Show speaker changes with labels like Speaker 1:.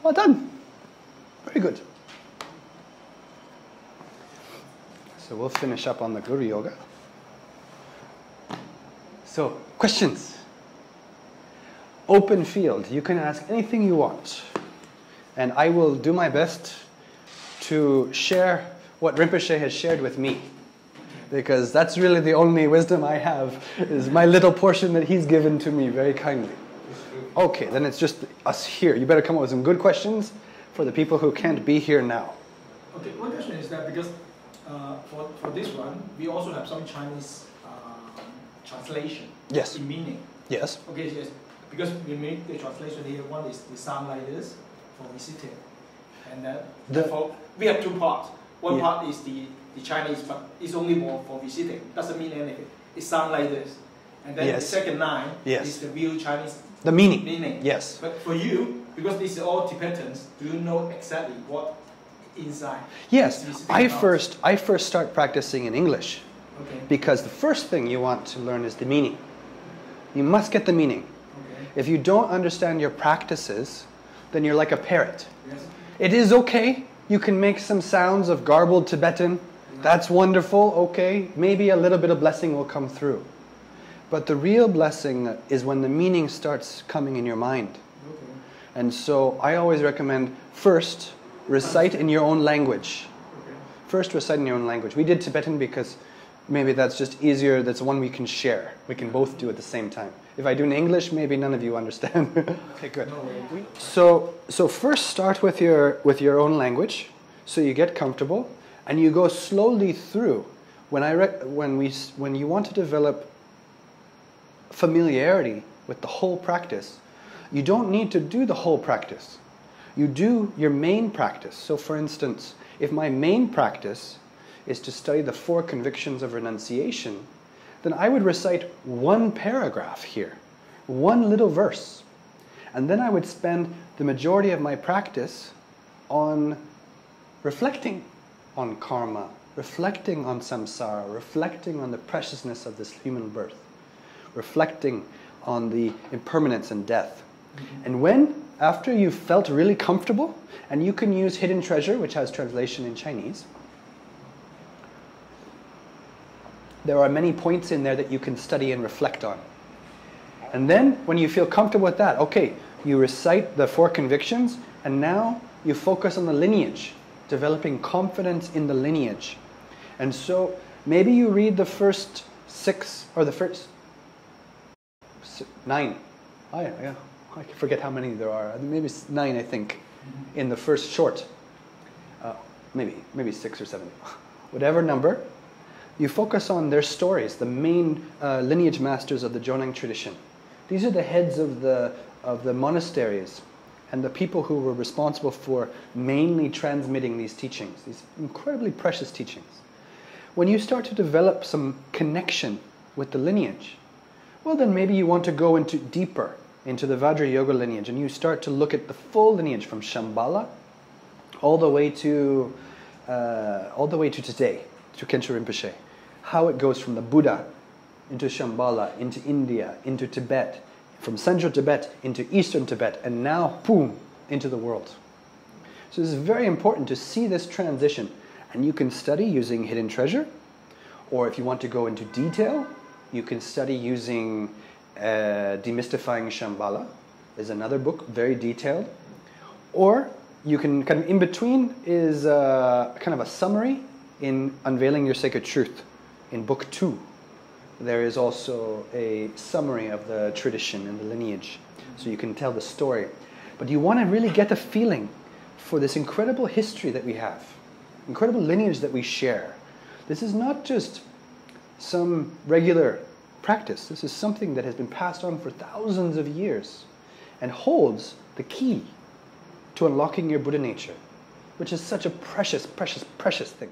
Speaker 1: Well done. Very good. So we'll finish up on the Guru Yoga. So, questions? Open field. You can ask anything you want. And I will do my best to share what Rinpoché has shared with me. Because that's really the only wisdom I have, is my little portion that he's given to me very kindly. Okay, then it's just us here. You better come up with some good questions for the people who can't be here now.
Speaker 2: Okay, one question is that because for this one, we also have some Chinese translation.
Speaker 1: Yes.
Speaker 2: In meaning.
Speaker 1: Yes.
Speaker 2: Okay, yes. Because we make the translation here, one is the sound like this for visiting. And then we have two parts. One part is the Chinese, but it's only for visiting. Doesn't mean anything. It sounds like this. And then the second line is the real Chinese.
Speaker 1: The meaning.
Speaker 2: Yes. But for you, because this is all Tibetans, do you know exactly what inside?
Speaker 1: Yes. I first start practicing in English.
Speaker 2: Okay.
Speaker 1: Because the first thing you want to learn is the meaning. You must get the meaning.
Speaker 2: Okay.
Speaker 1: If you don't understand your practices, then you're like a parrot.
Speaker 2: Yes.
Speaker 1: It is okay. You can make some sounds of garbled Tibetan. That's wonderful. Okay. Maybe a little bit of blessing will come through. But the real blessing is when the meaning starts coming in your mind.
Speaker 2: Okay.
Speaker 1: And so I always recommend first recite in your own language.
Speaker 2: Okay.
Speaker 1: First recite in your own language. We did Tibetan because maybe that's just easier. That's one we can share. We can both do at the same time. If I do in English, maybe none of you understand. Okay, good. So first start with your own language, so you get comfortable, and you go slowly through. When you want to develop familiarity with the whole practice, you don't need to do the whole practice. You do your main practice. So for instance, if my main practice is to study the 4 convictions of renunciation, then I would recite one paragraph here, one little verse. And then I would spend the majority of my practice on reflecting on karma, reflecting on samsara, reflecting on the preciousness of this human birth, reflecting on the impermanence and death. And after you've felt really comfortable, and you can use Hidden Treasure, which has translation in Chinese, there are many points in there that you can study and reflect on. And then, when you feel comfortable with that, okay, you recite the 4 convictions, and now you focus on the lineage, developing confidence in the lineage. And so, maybe you read the first 6, or the first 9. Oh yeah. I forget how many there are. Maybe 9, I think, in the first short. Maybe 6 or 7. Whatever number. You focus on their stories, the main lineage masters of the Jonang tradition. These are the heads of the monasteries and the people who were responsible for mainly transmitting these teachings, these incredibly precious teachings. When you start to develop some connection with the lineage, well then maybe you want to go deeper into the Vajra Yoga lineage, and you start to look at the full lineage from Shambhala all the way to today, to Khentrul Rinpoché. How it goes from the Buddha into Shambhala, into India, into Tibet, from Central Tibet into Eastern Tibet, and now, boom, into the world. So this is very important to see this transition. And you can study using Hidden Treasure, or if you want to go into detail, you can study using Demystifying Shambhala. There's another book, very detailed. Or you can, kind of in between is kind of a summary in Unveiling Your Sacred Truth in book 2. There is also a summary of the tradition and the lineage, so you can tell the story. But you want to really get the feeling for this incredible history that we have, incredible lineage that we share. This is not just some regular practice. This is something that has been passed on for thousands of years and holds the key to unlocking your Buddha nature, which is such a precious, precious, precious thing.